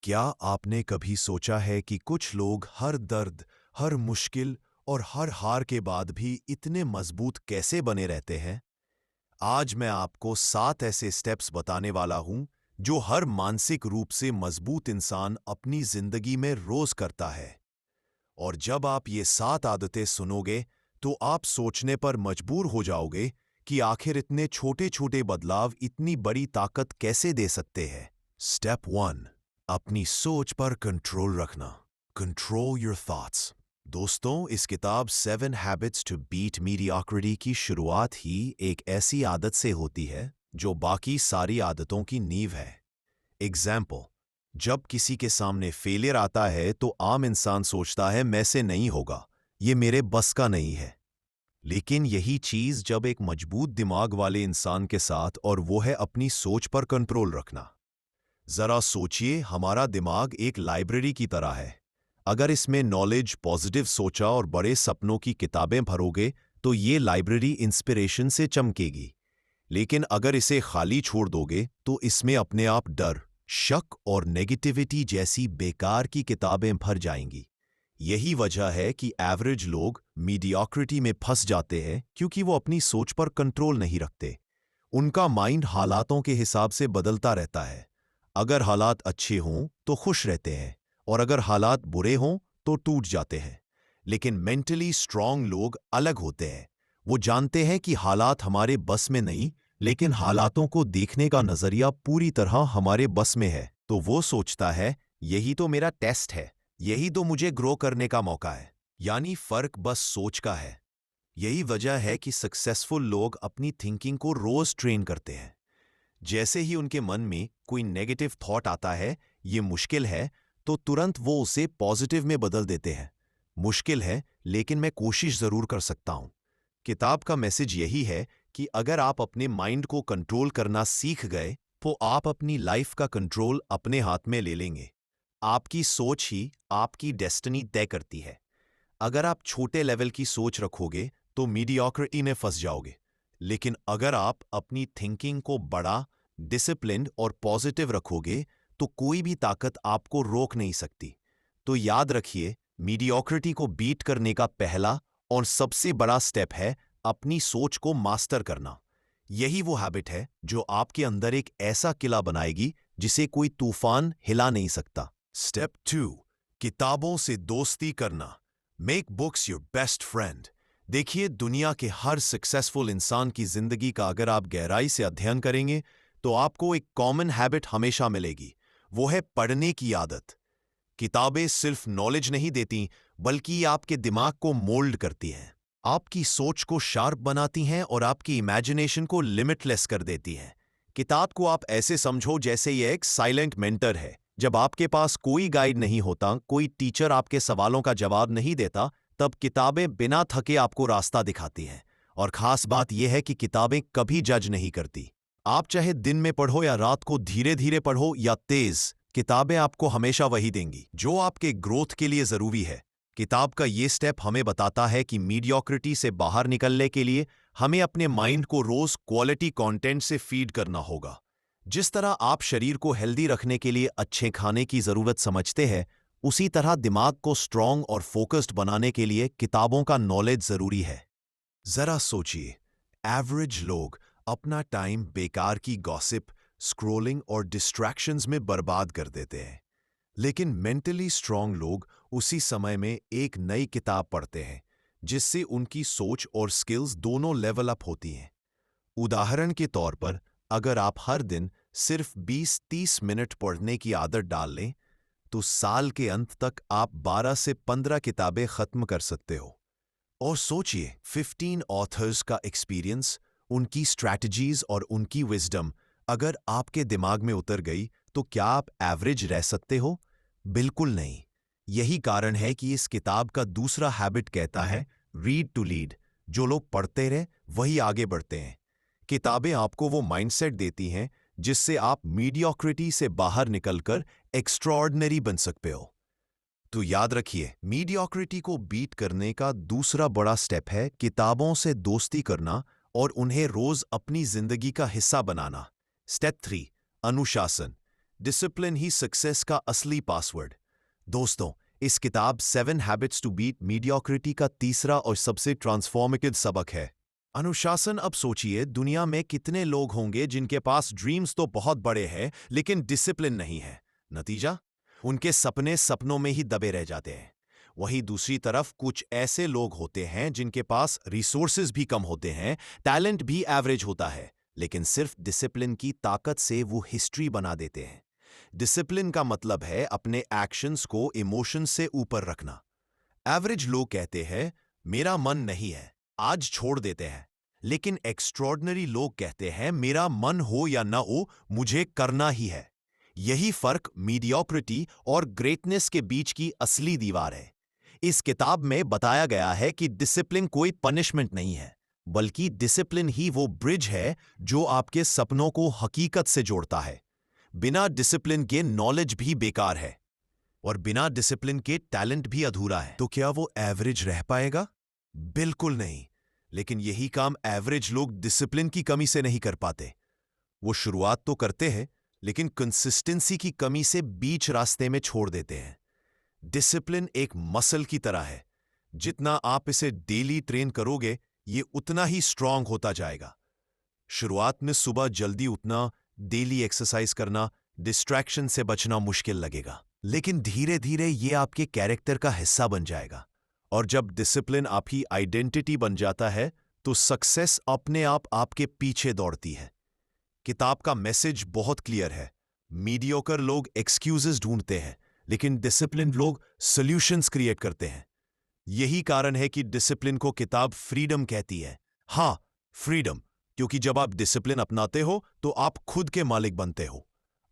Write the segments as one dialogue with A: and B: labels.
A: क्या आपने कभी सोचा है कि कुछ लोग हर दर्द, हर मुश्किल और हर हार के बाद भी इतने मजबूत कैसे बने रहते हैं? आज मैं आपको 7 ऐसे स्टेप्स बताने वाला हूं जो हर मानसिक रूप से मजबूत इंसान अपनी जिंदगी में रोज करता है। और जब आप ये 7 आदतें सुनोगे तो आप सोचने पर मजबूर हो जाओगे कि आखिर इतने छोटे-छोटे बदलाव इतनी बड़ी ताकत कैसे दे सकते हैं। स्टेप 1, अपनी सोच पर कंट्रोल रखना। Control your thoughts. दोस्तों, इस किताब 7 हैबिट्स टू बीट मीडियोक्रिटी की शुरुआत ही एक ऐसी आदत से होती है जो बाकी सारी आदतों की नींव है। एग्जाम्पल, जब किसी के सामने फेलियर आता है तो आम इंसान सोचता है मैं से नहीं होगा, ये मेरे बस का नहीं है। लेकिन यही चीज जब एक मजबूत दिमाग वाले इंसान के साथ, और वो है अपनी सोच पर कंट्रोल रखना। जरा सोचिए, हमारा दिमाग एक लाइब्रेरी की तरह है। अगर इसमें नॉलेज, पॉजिटिव सोचा और बड़े सपनों की किताबें भरोगे तो ये लाइब्रेरी इंस्पिरेशन से चमकेगी। लेकिन अगर इसे खाली छोड़ दोगे तो इसमें अपने आप डर, शक और नेगेटिविटी जैसी बेकार की किताबें भर जाएंगी। यही वजह है कि एवरेज लोग मीडियोक्रिटी में फंस जाते हैं, क्योंकि वो अपनी सोच पर कंट्रोल नहीं रखते। उनका माइंड हालातों के हिसाब से बदलता रहता है। अगर हालात अच्छे हों तो खुश रहते हैं, और अगर हालात बुरे हों तो टूट जाते हैं। लेकिन मेंटली स्ट्रांग लोग अलग होते हैं। वो जानते हैं कि हालात हमारे बस में नहीं, लेकिन हालातों को देखने का नजरिया पूरी तरह हमारे बस में है। तो वो सोचता है, यही तो मेरा टेस्ट है, यही तो मुझे ग्रो करने का मौका है। यानी फर्क बस सोच का है। यही वजह है कि सक्सेसफुल लोग अपनी थिंकिंग को रोज ट्रेन करते हैं। जैसे ही उनके मन में कोई नेगेटिव थॉट आता है, ये मुश्किल है, तो तुरंत वो उसे पॉजिटिव में बदल देते हैं। मुश्किल है, लेकिन मैं कोशिश जरूर कर सकता हूं। किताब का मैसेज यही है कि अगर आप अपने माइंड को कंट्रोल करना सीख गए तो आप अपनी लाइफ का कंट्रोल अपने हाथ में ले लेंगे। आपकी सोच ही आपकी डेस्टिनी तय करती है। अगर आप छोटे लेवल की सोच रखोगे तो मीडियोक्रिटी में फंस जाओगे। लेकिन अगर आप अपनी थिंकिंग को बड़ा, डिसिप्लिन्ड और पॉजिटिव रखोगे तो कोई भी ताकत आपको रोक नहीं सकती। तो याद रखिए, मीडियोक्रिटी को बीट करने का पहला और सबसे बड़ा स्टेप है अपनी सोच को मास्टर करना। यही वो हैबिट है जो आपके अंदर एक ऐसा किला बनाएगी जिसे कोई तूफान हिला नहीं सकता। स्टेप 2, किताबों से दोस्ती करना। Make books your best friend. देखिए, दुनिया के हर सक्सेसफुल इंसान की जिंदगी का अगर आप गहराई से अध्ययन करेंगे तो आपको एक कॉमन हैबिट हमेशा मिलेगी। वो है पढ़ने की आदत। किताबें सिर्फ नॉलेज नहीं देती, बल्कि ये आपके दिमाग को मोल्ड करती हैं। आपकी सोच को शार्प बनाती हैं और आपकी इमेजिनेशन को लिमिटलेस कर देती हैं। किताब को आप ऐसे समझो जैसे ये एक साइलेंट मेंटर है। जब आपके पास कोई गाइड नहीं होता, कोई टीचर आपके सवालों का जवाब नहीं देता, तब किताबें बिना थके आपको रास्ता दिखाती हैं। और खास बात यह है कि किताबें कभी जज नहीं करती। आप चाहे दिन में पढ़ो या रात को धीरे धीरे पढ़ो या तेज, किताबें आपको हमेशा वही देंगी जो आपके ग्रोथ के लिए जरूरी है। किताब का ये स्टेप हमें बताता है कि मीडियोक्रिटी से बाहर निकलने के लिए हमें अपने माइंड को रोज क्वालिटी कंटेंट से फीड करना होगा। जिस तरह आप शरीर को हेल्दी रखने के लिए अच्छे खाने की जरूरत समझते हैं, उसी तरह दिमाग को स्ट्रांग और फोकस्ड बनाने के लिए किताबों का नॉलेज जरूरी है। जरा सोचिए, एवरेज लोग अपना टाइम बेकार की गॉसिप, स्क्रोलिंग और डिस्ट्रैक्शंस में बर्बाद कर देते हैं। लेकिन मेंटली स्ट्रांग लोग उसी समय में एक नई किताब पढ़ते हैं, जिससे उनकी सोच और स्किल्स दोनों लेवल अप होती हैं। उदाहरण के तौर पर, अगर आप हर दिन सिर्फ 20-30 मिनट पढ़ने की आदत डाल लें, तो साल के अंत तक आप 12 से 15 किताबें खत्म कर सकते हो। और सोचिए, 15 ऑथर्स का एक्सपीरियंस, उनकी स्ट्रैटेजीज और उनकी विजडम अगर आपके दिमाग में उतर गई, तो क्या आप एवरेज रह सकते हो? बिल्कुल नहीं। यही कारण है कि इस किताब का दूसरा हैबिट कहता है, रीड टू लीड। जो लोग पढ़ते रहे वही आगे बढ़ते हैं। किताबें आपको वो माइंडसेट देती हैं जिससे आप मीडियोक्रिटी से बाहर निकलकर एक्स्ट्रॉर्डिनरी बन सकते हो। तो याद रखिए, मीडियोक्रिटी को बीट करने का दूसरा बड़ा स्टेप है किताबों से दोस्ती करना और उन्हें रोज अपनी जिंदगी का हिस्सा बनाना। स्टेप 3, अनुशासन। डिसिप्लिन ही सक्सेस का असली पासवर्ड। दोस्तों, इस किताब 7 हैबिट्स टू बीट मीडियोक्रिटी का तीसरा और सबसे ट्रांसफॉर्मेटिव सबक है अनुशासन। अब सोचिए, दुनिया में कितने लोग होंगे जिनके पास ड्रीम्स तो बहुत बड़े हैं लेकिन डिसिप्लिन नहीं है। नतीजा, उनके सपने सपनों में ही दबे रह जाते हैं। वहीं दूसरी तरफ कुछ ऐसे लोग होते हैं जिनके पास रिसोर्सेज भी कम होते हैं, टैलेंट भी एवरेज होता है, लेकिन सिर्फ डिसिप्लिन की ताकत से वो हिस्ट्री बना देते हैं। डिसिप्लिन का मतलब है अपने एक्शंस को इमोशन से ऊपर रखना। एवरेज लोग कहते हैं मेरा मन नहीं है, आज छोड़ देते हैं। लेकिन एक्स्ट्रॉर्डनरी लोग कहते हैं मेरा मन हो या ना हो, मुझे करना ही है। यही फर्क मीडियोक्रिटी और ग्रेटनेस के बीच की असली दीवार है। इस किताब में बताया गया है कि डिसिप्लिन कोई पनिशमेंट नहीं है, बल्कि डिसिप्लिन ही वो ब्रिज है जो आपके सपनों को हकीकत से जोड़ता है। बिना डिसिप्लिन के नॉलेज भी बेकार है और बिना डिसिप्लिन के टैलेंट भी अधूरा है। तो क्या वो एवरेज रह पाएगा? बिल्कुल नहीं। लेकिन यही काम एवरेज लोग डिसिप्लिन की कमी से नहीं कर पाते। वो शुरुआत तो करते हैं, लेकिन कंसिस्टेंसी की कमी से बीच रास्ते में छोड़ देते हैं। डिसिप्लिन एक मसल की तरह है, जितना आप इसे डेली ट्रेन करोगे, ये उतना ही स्ट्रांग होता जाएगा। शुरुआत में सुबह जल्दी उठना, डेली एक्सरसाइज करना, डिस्ट्रैक्शन से बचना मुश्किल लगेगा, लेकिन धीरे धीरे ये आपके कैरेक्टर का हिस्सा बन जाएगा। और जब डिसिप्लिन आपकी आइडेंटिटी बन जाता है, तो सक्सेस अपने आप आपके पीछे दौड़ती है। किताब का मैसेज बहुत क्लियर है। मीडियोकर लोग एक्सक्यूजेस ढूंढते हैं, लेकिन डिसिप्लिन लोग सॉल्यूशंस क्रिएट करते हैं। यही कारण है कि डिसिप्लिन को किताब फ्रीडम कहती है। हाँ, फ्रीडम, क्योंकि जब आप डिसिप्लिन अपनाते हो तो आप खुद के मालिक बनते हो।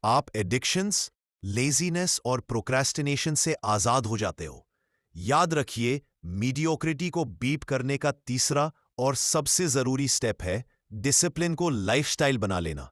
A: आप एडिक्शंस, लेजीनेस और प्रोक्रेस्टिनेशन से आजाद हो जाते हो। याद रखिए, मीडियोक्रिटी को बीट करने का तीसरा और सबसे जरूरी स्टेप है डिसिप्लिन को लाइफस्टाइल बना लेना।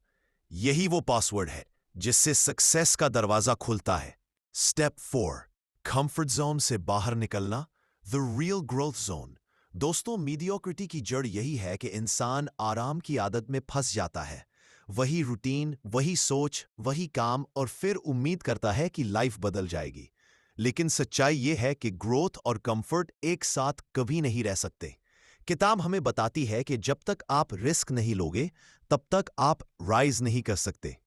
A: यही वो पासवर्ड है जिससे सक्सेस का दरवाजा खुलता है। स्टेप 4, कंफर्ट जोन से बाहर निकलना, द रियल ग्रोथ जोन। दोस्तों, मीडियोक्रिटी की जड़ यही है कि इंसान आराम की आदत में फंस जाता है। वही रूटीन, वही सोच, वही काम, और फिर उम्मीद करता है कि लाइफ बदल जाएगी। लेकिन सच्चाई यह है कि ग्रोथ और कंफर्ट एक साथ कभी नहीं रह सकते। किताब हमें बताती है कि जब तक आप रिस्क नहीं लोगे, तब तक आप राइज नहीं कर सकते।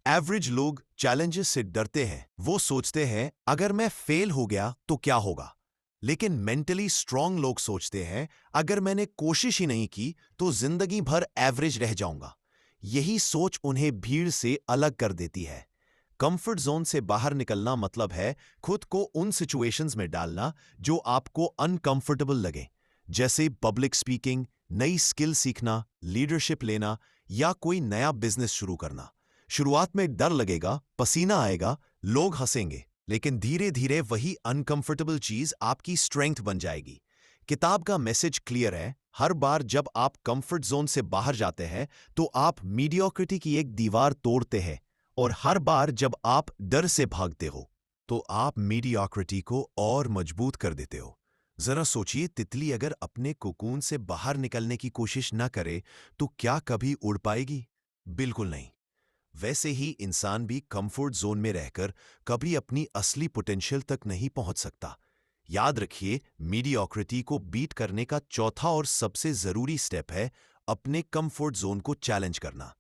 A: एवरेज लोग चैलेंजेस से डरते हैं। वो सोचते हैं अगर मैं फेल हो गया तो क्या होगा। लेकिन मेंटली स्ट्रांग लोग सोचते हैं अगर मैंने कोशिश ही नहीं की तो जिंदगी भर एवरेज रह जाऊंगा। यही सोच उन्हें भीड़ से अलग कर देती है। कंफर्ट जोन से बाहर निकलना मतलब है खुद को उन सिचुएशंस में डालना जो आपको अनकंफर्टेबल लगे, जैसे पब्लिक स्पीकिंग, नई स्किल सीखना, लीडरशिप लेना या कोई नया बिजनेस शुरू करना। शुरुआत में डर लगेगा, पसीना आएगा, लोग हंसेंगे, लेकिन धीरे धीरे वही अनकंफर्टेबल चीज आपकी स्ट्रेंथ बन जाएगी। किताब का मैसेज क्लियर है। हर बार जब आप कंफर्ट जोन से बाहर जाते हैं तो आप मीडियोक्रिटी की एक दीवार तोड़ते हैं, और हर बार जब आप डर से भागते हो तो आप मीडियोक्रिटी को और मजबूत कर देते हो। जरा सोचिए, तितली अगर अपने कोकून से बाहर निकलने की कोशिश न करे तो क्या कभी उड़ पाएगी? बिल्कुल नहीं। वैसे ही इंसान भी कंफर्ट जोन में रहकर कभी अपनी असली पोटेंशियल तक नहीं पहुंच सकता। याद रखिए, मीडियोक्रिटी को बीट करने का चौथा और सबसे जरूरी स्टेप है अपने कंफर्ट जोन को चैलेंज करना,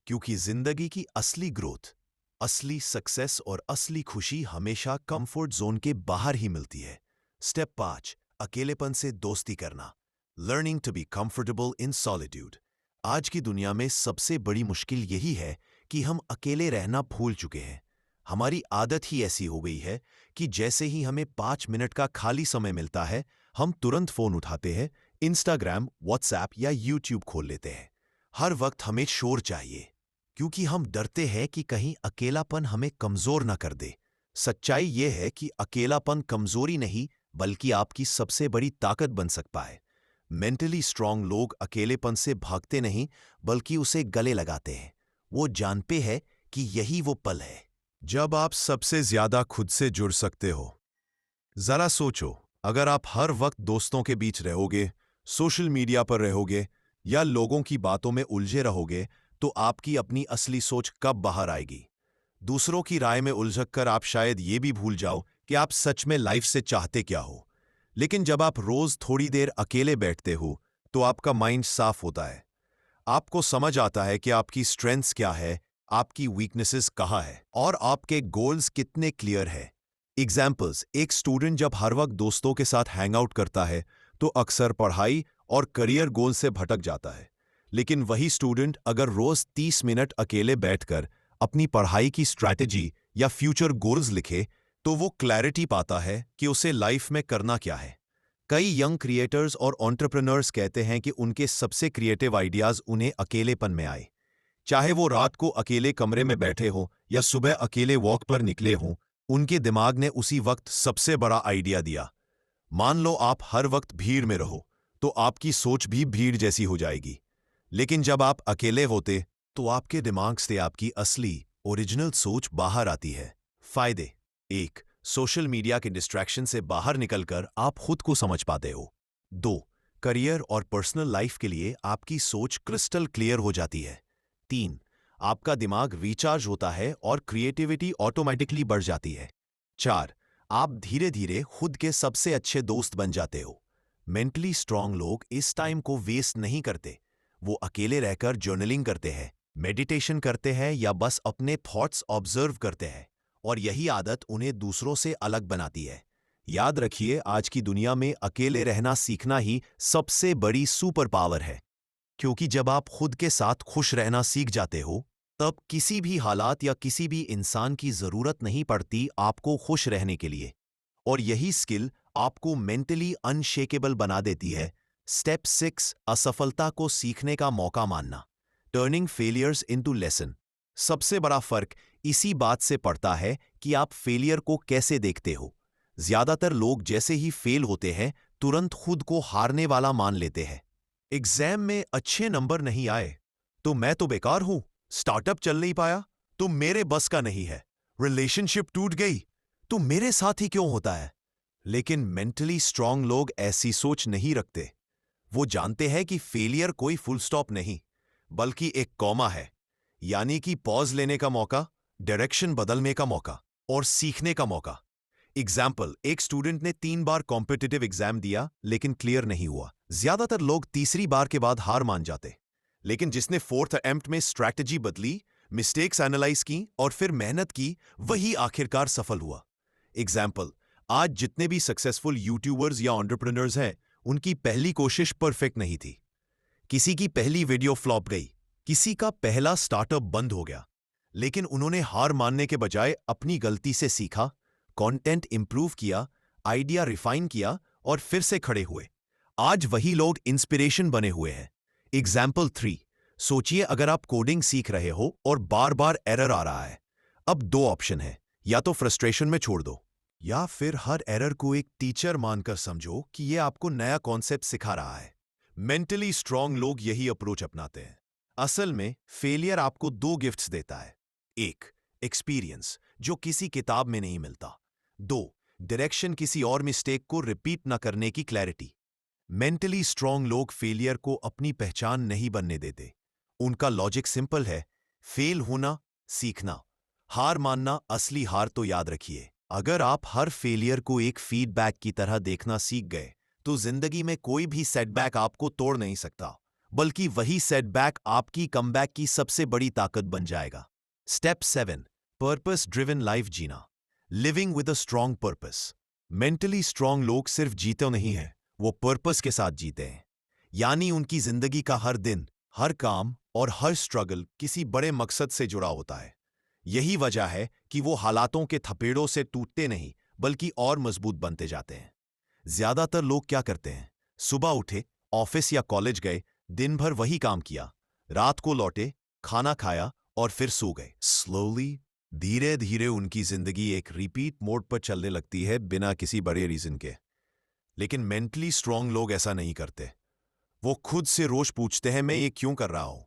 A: क्योंकि जिंदगी की असली ग्रोथ, असली सक्सेस और असली खुशी हमेशा कंफर्ट जोन के बाहर ही मिलती है। स्टेप 5, अकेलेपन से दोस्ती करना, learning to be comfortable in solitude. आज की दुनिया में सबसे बड़ी मुश्किल यही है कि हम अकेले रहना भूल चुके हैं। हमारी आदत ही ऐसी हो गई है कि जैसे ही हमें 5 मिनट का खाली समय मिलता है, हम तुरंत फोन उठाते हैं, इंस्टाग्राम, व्हाट्सएप या यूट्यूब खोल लेते हैं। हर वक्त हमें शोर चाहिए, क्योंकि हम डरते हैं कि कहीं अकेलापन हमें कमजोर न कर दे। सच्चाई यह है कि अकेलापन कमजोरी नहीं, बल्कि आपकी सबसे बड़ी ताकत बन सकता है। मेंटली स्ट्रांग लोग अकेलेपन से भागते नहीं, बल्कि उसे गले लगाते हैं। वो जानते हैं कि यही वो पल है जब आप सबसे ज्यादा खुद से जुड़ सकते हो। जरा सोचो, अगर आप हर वक्त दोस्तों के बीच रहोगे, सोशल मीडिया पर रहोगे या लोगों की बातों में उलझे रहोगे, तो आपकी अपनी असली सोच कब बाहर आएगी? दूसरों की राय में उलझक कर आप शायद ये भी भूल जाओ कि आप सच में लाइफ से चाहते क्या हो। लेकिन जब आप रोज थोड़ी देर अकेले बैठते हो तो आपका माइंड साफ होता है। आपको समझ आता है कि आपकी स्ट्रेंथ्स क्या है, आपकी वीकनेसेस कहाँ है और आपके गोल्स कितने क्लियर है। एग्जाम्पल्स, एक स्टूडेंट जब हर वक्त दोस्तों के साथ हैंग आउट करता है तो अक्सर पढ़ाई और करियर गोल से भटक जाता है। लेकिन वही स्टूडेंट अगर रोज 30 मिनट अकेले बैठकर अपनी पढ़ाई की स्ट्रैटेजी या फ्यूचर गोल्स लिखे तो वो क्लैरिटी पाता है कि उसे लाइफ में करना क्या है। कई यंग क्रिएटर्स और एंटरप्रेन्योर्स कहते हैं कि उनके सबसे क्रिएटिव आइडियाज उन्हें अकेलेपन में आए। चाहे वो रात को अकेले कमरे में बैठे हो या सुबह अकेले वॉक पर निकले हों, उनके दिमाग ने उसी वक्त सबसे बड़ा आइडिया दिया। मान लो आप हर वक्त भीड़ में रहो तो आपकी सोच भी भीड़ जैसी हो जाएगी। लेकिन जब आप अकेले होते तो आपके दिमाग से आपकी असली ओरिजिनल सोच बाहर आती है। फायदे: 1. सोशल मीडिया के डिस्ट्रैक्शन से बाहर निकलकर आप खुद को समझ पाते हो। 2. करियर और पर्सनल लाइफ के लिए आपकी सोच क्रिस्टल क्लियर हो जाती है। 3. आपका दिमाग रिचार्ज होता है और क्रिएटिविटी ऑटोमेटिकली बढ़ जाती है। 4. आप धीरे धीरे खुद के सबसे अच्छे दोस्त बन जाते हो। मेंटली स्ट्रांग लोग इस टाइम को वेस्ट नहीं करते। वो अकेले रहकर जर्नलिंग करते हैं, मेडिटेशन करते हैं या बस अपने थॉट्स ऑब्जर्व करते हैं, और यही आदत उन्हें दूसरों से अलग बनाती है। याद रखिए, आज की दुनिया में अकेले रहना सीखना ही सबसे बड़ी सुपर पावर है, क्योंकि जब आप खुद के साथ खुश रहना सीख जाते हो तब किसी भी हालात या किसी भी इंसान की जरूरत नहीं पड़ती आपको खुश रहने के लिए। और यही स्किल आपको मेंटली अनशेकेबल बना देती है। स्टेप 6: असफलता को सीखने का मौका मानना। Turning failures into lesson. सबसे बड़ा फर्क इसी बात से पड़ता है कि आप फेलियर को कैसे देखते हो। ज्यादातर लोग जैसे ही फेल होते हैं तुरंत खुद को हारने वाला मान लेते हैं। एग्जाम में अच्छे नंबर नहीं आए तो मैं तो बेकार हूं, स्टार्टअप चल नहीं पाया तो मेरे बस का नहीं है, रिलेशनशिप टूट गई तो मेरे साथ ही क्यों होता है। लेकिन मेंटली स्ट्रांग लोग ऐसी सोच नहीं रखते। वो जानते हैं कि फेलियर कोई फुल स्टॉप नहीं, बल्कि एक कॉमा है, यानी कि पॉज लेने का मौका, डायरेक्शन बदलने का मौका और सीखने का मौका। एग्जाम्पल: एक स्टूडेंट ने 3 बार कॉम्पिटिटिव एग्जाम दिया लेकिन क्लियर नहीं हुआ। ज्यादातर लोग तीसरी बार के बाद हार मान जाते, लेकिन जिसने 4th अटेम्प्ट में स्ट्रैटेजी बदली, मिस्टेक्स एनालाइज की और फिर मेहनत की, वही आखिरकार सफल हुआ। एग्जाम्पल: आज जितने भी सक्सेसफुल यूट्यूबर्स या एंटरप्रेन्योर्स हैं, उनकी पहली कोशिश परफेक्ट नहीं थी। किसी की पहली वीडियो फ्लॉप गई, किसी का पहला स्टार्टअप बंद हो गया, लेकिन उन्होंने हार मानने के बजाय अपनी गलती से सीखा, कंटेंट इंप्रूव किया, आइडिया रिफाइन किया और फिर से खड़े हुए। आज वही लोग इंस्पिरेशन बने हुए हैं। एग्जाम्पल 3: सोचिए, अगर आप कोडिंग सीख रहे हो और बार बार एरर आ रहा है। अब 2 ऑप्शन है, या तो फ्रस्ट्रेशन में छोड़ दो या फिर हर एरर को एक टीचर मानकर समझो कि यह आपको नया कॉन्सेप्ट सिखा रहा है। मेंटली स्ट्रांग लोग यही अप्रोच अपनाते हैं। असल में फेलियर आपको 2 गिफ्ट्स देता है। 1. एक्सपीरियंस, जो किसी किताब में नहीं मिलता। 2. डायरेक्शन, किसी और मिस्टेक को रिपीट न करने की क्लैरिटी। मेंटली स्ट्रांग लोग फेलियर को अपनी पहचान नहीं बनने देते। उनका लॉजिक सिंपल है: फेल होना, सीखना, हार मानना असली हार। तो याद रखिए, अगर आप हर फेलियर को एक फीडबैक की तरह देखना सीख गए तो जिंदगी में कोई भी सेटबैक आपको तोड़ नहीं सकता, बल्कि वही सेटबैक आपकी कमबैक की सबसे बड़ी ताकत बन जाएगा। स्टेप 7: पर्पस ड्रिवन लाइफ जीना। Living with a strong purpose. Mentally strong लोग सिर्फ जीते नहीं हैं, वो पर्पस के साथ जीते हैं। यानी उनकी जिंदगी का हर दिन, हर काम और हर स्ट्रगल किसी बड़े मकसद से जुड़ा होता है। यही वजह है कि वो हालातों के थपेड़ों से टूटते नहीं, बल्कि और मजबूत बनते जाते हैं। ज्यादातर लोग क्या करते हैं? सुबह उठे, ऑफिस या कॉलेज गए, दिन भर वही काम किया, रात को लौटे, खाना खाया और फिर सो गए। स्लोली, धीरे धीरे उनकी जिंदगी एक रिपीट मोड पर चलने लगती है, बिना किसी बड़े रीजन के। लेकिन मेंटली स्ट्रांग लोग ऐसा नहीं करते। वो खुद से रोज पूछते हैं, मैं ये क्यों कर रहा हूं?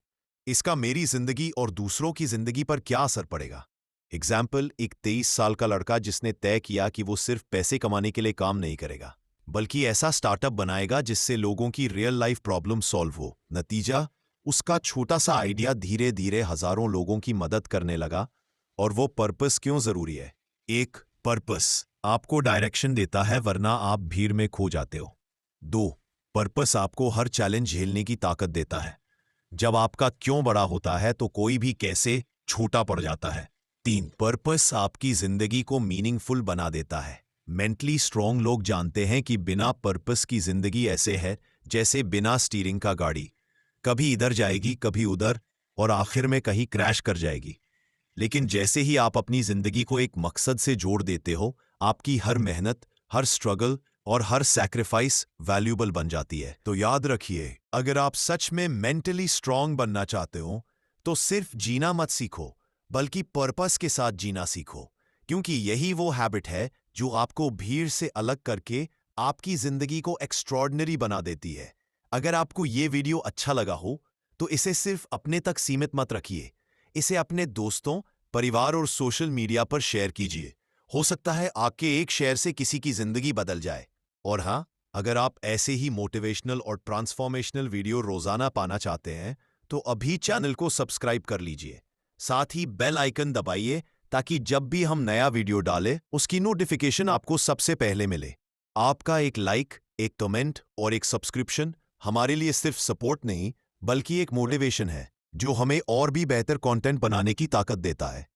A: इसका मेरी जिंदगी और दूसरों की जिंदगी पर क्या असर पड़ेगा? एग्जाम्पल: एक 23 साल का लड़का जिसने तय किया कि वो सिर्फ पैसे कमाने के लिए काम नहीं करेगा, बल्कि ऐसा स्टार्टअप बनाएगा जिससे लोगों की रियल लाइफ प्रॉब्लम सॉल्व हो। नतीजा: उसका छोटा सा आइडिया धीरे धीरे हजारों लोगों की मदद करने लगा और वो पर्पस क्यों जरूरी है? एक, पर्पस आपको डायरेक्शन देता है वरना आप भीड़ में खो जाते हो। दो, पर्पस आपको हर चैलेंज झेलने की ताकत देता है। जब आपका क्यों बड़ा होता है तो कोई भी कैसे छोटा पड़ जाता है। तीन, पर्पस आपकी जिंदगी को मीनिंगफुल बना देता है। मेंटली स्ट्रांग लोग जानते हैं कि बिना पर्पस की जिंदगी ऐसे है जैसे बिना स्टीयरिंग का गाड़ी, कभी इधर जाएगी कभी उधर और आखिर में कहीं क्रैश कर जाएगी। लेकिन जैसे ही आप अपनी जिंदगी को एक मकसद से जोड़ देते हो, आपकी हर मेहनत, हर स्ट्रगल और हर सैक्रिफाइस वैल्यूबल बन जाती है। तो याद रखिए, अगर आप सच में मेंटली स्ट्रांग बनना चाहते हो तो सिर्फ जीना मत सीखो, बल्कि पर्पस के साथ जीना सीखो, क्योंकि यही वो हैबिट है जो आपको भीड़ से अलग करके आपकी जिंदगी को एक्स्ट्रॉर्डिनरी बना देती है। अगर आपको ये वीडियो अच्छा लगा हो तो इसे सिर्फ अपने तक सीमित मत रखिए, इसे अपने दोस्तों, परिवार और सोशल मीडिया पर शेयर कीजिए। हो सकता है आपके एक शेयर से किसी की जिंदगी बदल जाए। और हाँ, अगर आप ऐसे ही मोटिवेशनल और ट्रांसफॉर्मेशनल वीडियो रोजाना पाना चाहते हैं तो अभी चैनल को सब्सक्राइब कर लीजिए। साथ ही बेल आइकन दबाइए ताकि जब भी हम नया वीडियो डालें उसकी नोटिफिकेशन आपको सबसे पहले मिले। आपका एक लाइक, एक कमेंट और एक सब्सक्रिप्शन हमारे लिए सिर्फ सपोर्ट नहीं बल्कि एक मोटिवेशन है जो हमें और भी बेहतर कंटेंट बनाने की ताकत देता है।